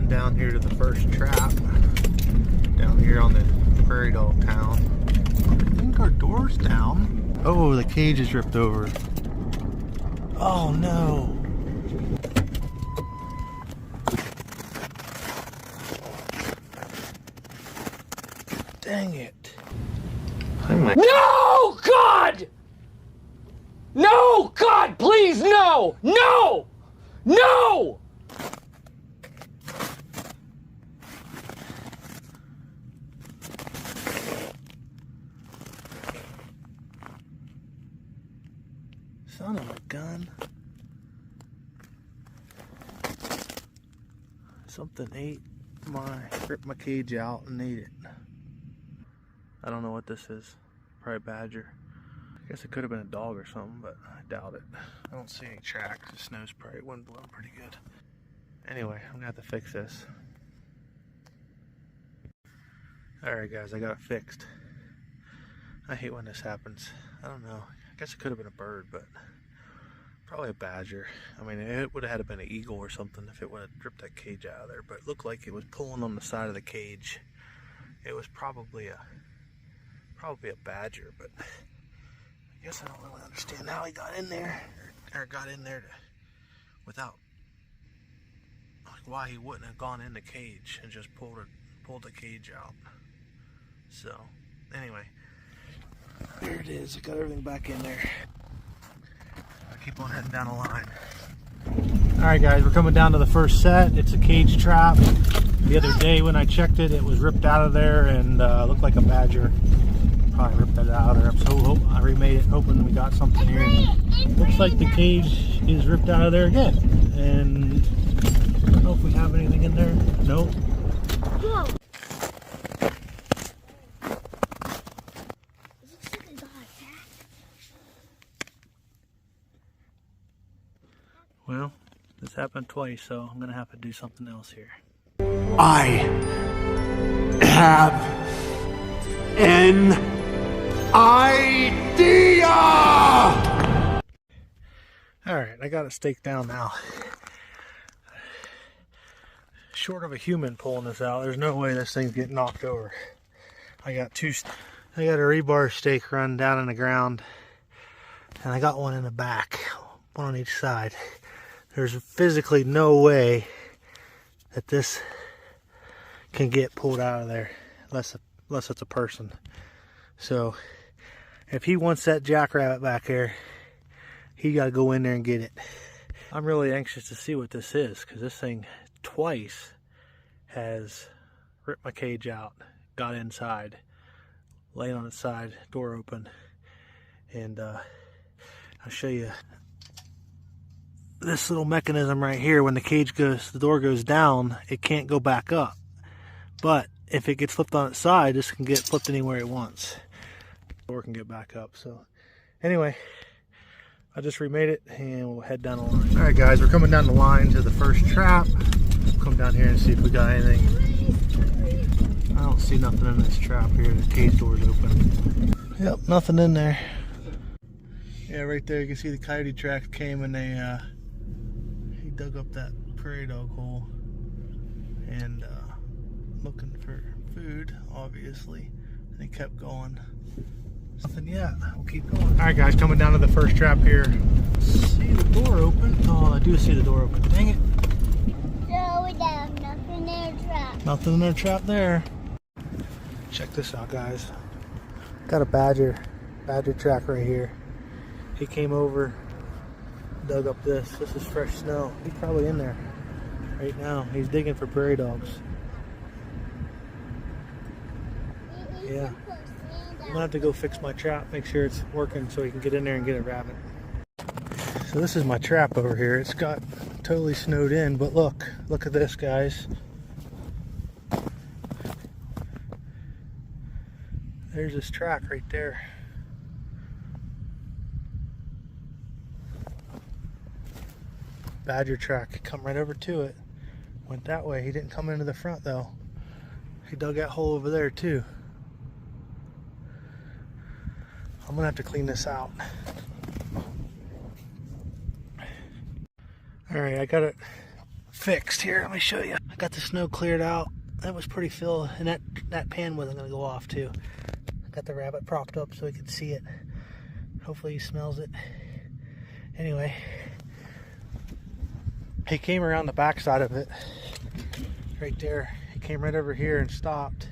down here to the first trap down here on the prairie dog town. I think our door's down. Oh, the cage is ripped over. Oh no. Dang it. No, God! No, God, please, no! No! No! Son of a gun. Something ripped my cage out and ate it. I don't know what this is. Probably a badger. I guess it could have been a dog or something, but I doubt it. I don't see any tracks. The snow's probably wind blowing pretty good. Anyway, I'm gonna have to fix this. Alright guys, I got it fixed. I hate when this happens. I don't know. I guess it could have been a bird, but probably a badger. I mean, it would have had to been an eagle or something if it would have ripped that cage out of there, but it looked like it was pulling on the side of the cage. It was probably a badger, but I guess I don't really understand how he got in there, or got in there without, like, why he wouldn't have gone in the cage and just pulled the cage out. So anyway, there it is. I got everything back in there. I keep on heading down the line. Alright guys, we're coming down to the first set. It's a cage trap. The other day when I checked it, it was ripped out of there and looked like a badger. Probably ripped that out of there. So I remade it, hoping we got something here. Looks like the cage is ripped out of there again. And I don't know if we have anything in there. Nope. Whoa. Well, this happened twice, so I'm gonna have to do something else here. I have an idea! Alright, I got it staked down now. Short of a human pulling this out, there's no way this thing's getting knocked over. I got a rebar stake run down in the ground, and I got one in the back, one on each side. There's physically no way that this can get pulled out of there unless it's a person. So if he wants that jackrabbit back there, he got to go in there and get it. I'm really anxious to see what this is, because this thing twice has ripped my cage out, got inside, laying on its side, door open, and I'll show you this little mechanism right here. When the door goes down, it can't go back up. But if it gets flipped on its side, this can get flipped anywhere it wants. The door can get back up. So anyway, I just remade it and we'll head down the line. Alright guys, we're coming down the line to the first trap. We'll come down here and see if we got anything. I don't see nothing in this trap here. The cage door's open. Yep, nothing in there. Yeah, right there you can see the coyote tracks came and he dug up that prairie dog hole and looking for food, obviously, and he kept going. Nothing yet. We'll keep going. Alright guys, coming down to the first trap here. See the door open. Oh, I do see the door open. Dang it. So we have nothing in the trap. Nothing in their trap there. Check this out guys. Got a badger track right here. He came over, dug up this. This is fresh snow. He's probably in there right now. He's digging for prairie dogs. Yeah. I'm gonna have to go fix my trap, make sure it's working so he can get in there and get a rabbit. So this is my trap over here. It's got totally snowed in, but look at this guys. There's this track right there. Badger track, come right over to it. Went that way. He didn't come into the front though. He dug that hole over there too. I'm gonna have to clean this out. Alright, I got it fixed. Here, let me show you. I got the snow cleared out. That was pretty filled, and that pan wasn't gonna go off too. I got the rabbit propped up so he could see it. Hopefully he smells it. Anyway, he came around the back side of it, right there. He came right over here and stopped,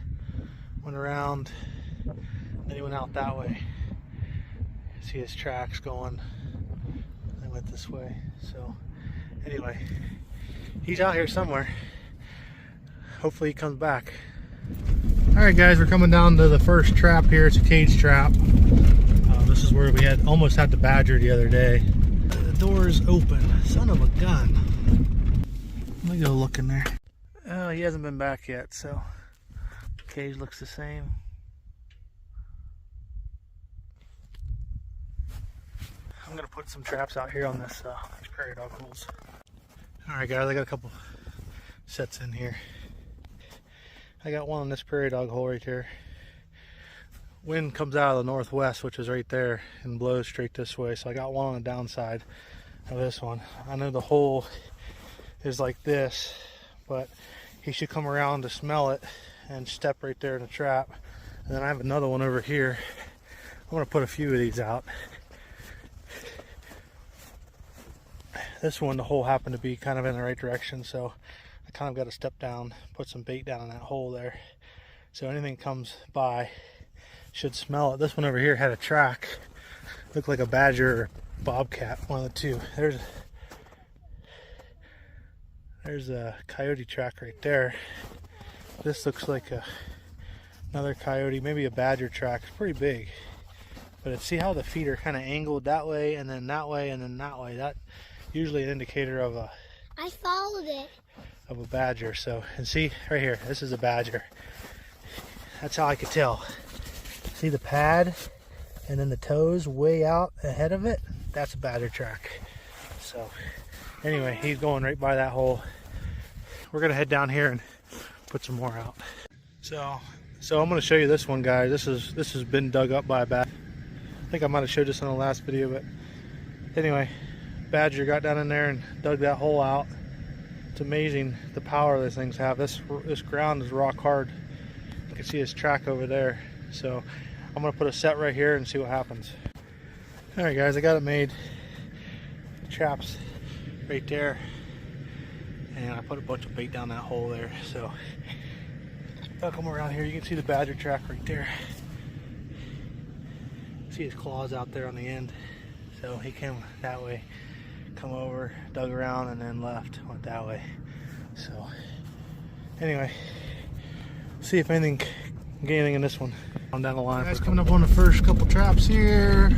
went around, then he went out that way. See his tracks going. They went this way. So anyway, he's out here somewhere. Hopefully he comes back. Alright guys, we're coming down to the first trap here. It's a cage trap. This is where we almost had the badger the other day. The door is open. Son of a gun. Let me go look in there. Oh, he hasn't been back yet, so the cage looks the same. I'm gonna put some traps out here on this these prairie dog holes. Alright guys, I got a couple sets in here. I got one on this prairie dog hole right here. Wind comes out of the northwest, which is right there, and blows straight this way. So I got one on the downside of this one. I know the hole is like this, but he should come around to smell it and step right there in the trap. And then I have another one over here. I'm gonna put a few of these out. This one, the hole happened to be kind of in the right direction, so I kind of got to step down, put some bait down in that hole there. So anything comes by should smell it. This one over here had a track. Looked like a badger or bobcat, one of the two. There's a coyote track right there. This looks like another coyote, maybe a badger track. It's pretty big. But see how the feet are kind of angled that way and then that way and then that way. That's usually an indicator of I followed it. Of a badger. So, and see right here, this is a badger. That's how I could tell. See the pad and then the toes way out ahead of it? That's a badger track. So anyway, he's going right by that hole. We're gonna head down here and put some more out. So I'm gonna show you this one, guys. This has been dug up by a badger. I think I might have showed this in the last video, but anyway, badger got down in there and dug that hole out. It's amazing the power these things have. This ground is rock hard. You can see his track over there. So I'm gonna put a set right here and see what happens. All right guys, I got it made. Traps right there. And I put a bunch of bait down that hole there. So if I come around here, you can see the badger track right there. See his claws out there on the end. So he came that way, come over, dug around, and then left, went that way. So anyway, see if anything can get anything in this one. I'm down the line. Guys, coming up on the first couple traps here.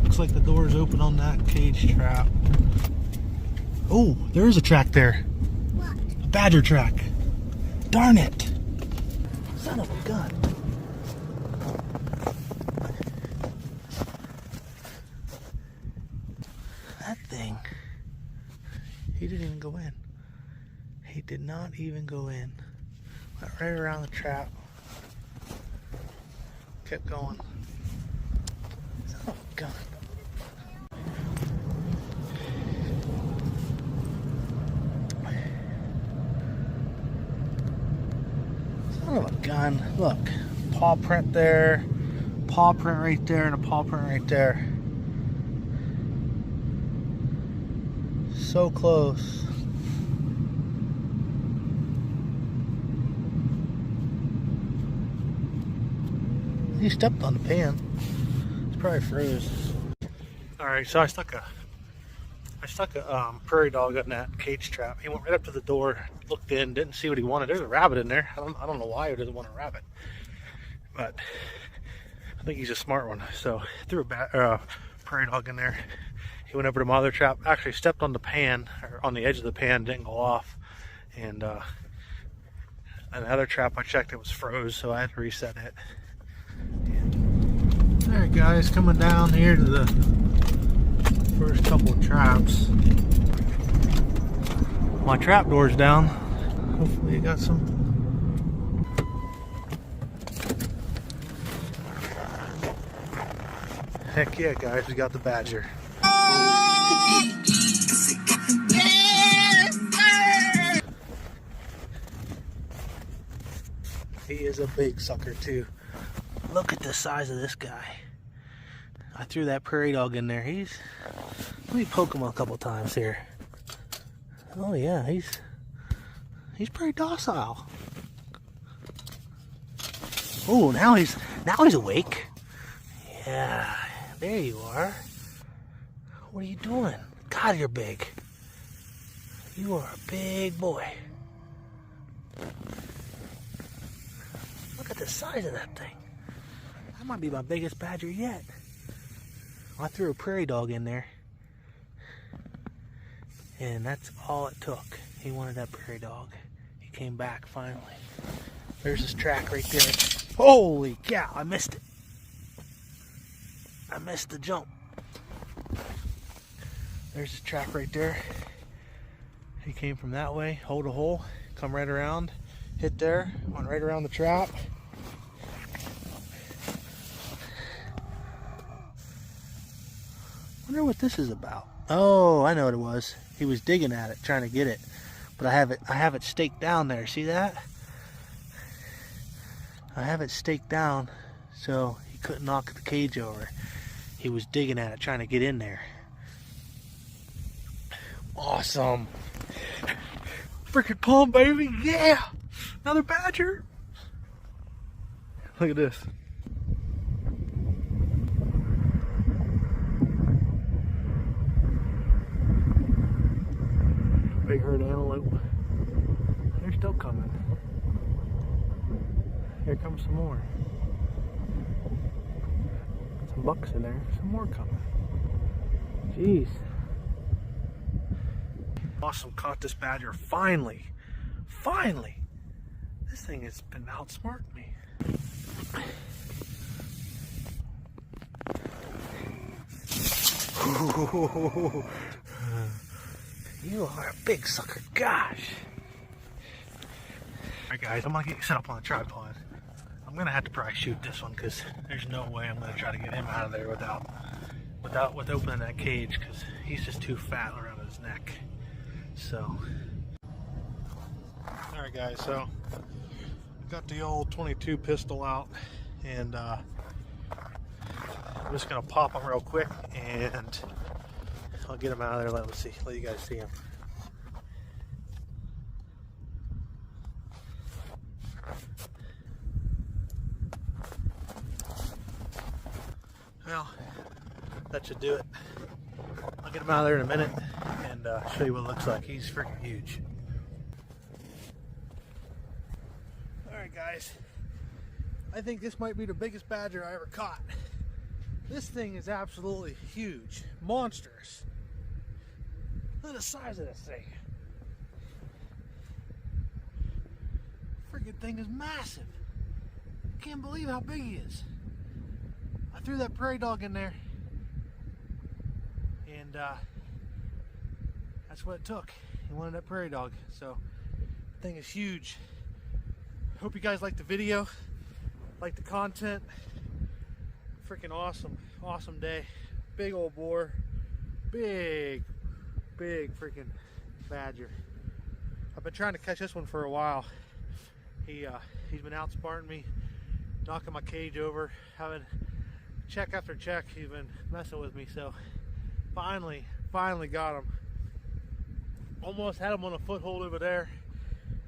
Looks like the door is open on that cage trap. Oh, there is a track there. What? A badger track. Darn it. Son of a gun. That thing. He didn't even go in. He did not even go in. Went right around the trap. Kept going. Son of a gun. Son of a gun. Look, paw print there, paw print right there, and a paw print right there. So close. He stepped on the pan. It's probably froze. All right, so I stuck a prairie dog in that cage trap. He went right up to the door, looked in, didn't see what he wanted. There's a rabbit in there. I don't know why he doesn't want a rabbit, but I think he's a smart one. So threw a prairie dog in there. He went over to my other trap, actually stepped on the pan, or on the edge of the pan, didn't go off. And another trap I checked, it was froze, so I had to reset it. Alright guys, coming down here to the first couple of traps. My trap door's down. Hopefully you got some. Heck yeah guys, we got the badger. He is a big sucker too. Look at the size of this guy. I threw that prairie dog in there. Let me poke him a couple times here. Oh yeah, he's pretty docile. Oh, now he's awake. Yeah, there you are. What are you doing? God, you're big. You are a big boy. Look at the size of that thing. That might be my biggest badger yet. I threw a prairie dog in there. And that's all it took. He wanted that prairie dog. He came back finally. There's his track right there. Holy cow, I missed it. I missed the jump. There's his track right there. He came from that way, hold a hole, come right around, hit there, went right around the trap. Wonder what this is about. Oh, I know what it was. He was digging at it, trying to get it. But I have it staked down there. See that? I have it staked down so he couldn't knock the cage over. He was digging at it, trying to get in there. Awesome. Freaking palm, baby. Yeah. Another badger. Look at this. Big herd antelope. They're still coming. Here comes some more. Some bucks in there. Some more coming. Jeez. Awesome, caught this badger finally. Finally. This thing has been outsmarting me. You are a big sucker, gosh. Alright guys, I'm gonna get set up on the tripod. I'm gonna have to probably shoot this one because there's no way I'm gonna try to get him out of there with opening that cage, because he's just too fat around his neck. So, alright guys, so got the old 22 pistol out, and I'm just gonna pop him real quick and I'll get him out of there. Let you guys see him. Well, that should do it. I'll get him out of there in a minute and show you what it looks like. He's freaking huge. Alright guys, I think this might be the biggest badger I ever caught. This thing is absolutely huge, monstrous. Look at the size of this thing. Freaking thing is massive. I can't believe how big he is. I threw that prairie dog in there, and that's what it took. He wanted that prairie dog, so the thing is huge. Hope you guys liked the video, liked the content. Freaking awesome day. Big old boar, big freaking badger. I've been trying to catch this one for a while. He's been outsmarting me, knocking my cage over, having check after check. He's been messing with me, so finally got him. Almost had him on a foothold over there,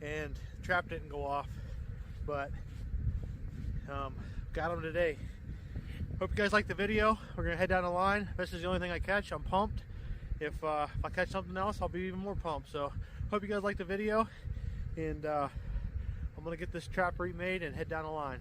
and the trap didn't go off, but got him today. Hope you guys liked the video. We're gonna head down the line. If this is the only thing I catch, I'm pumped. If I catch something else, I'll be even more pumped. So hope you guys liked the video, and I'm gonna get this trap remade and head down the line.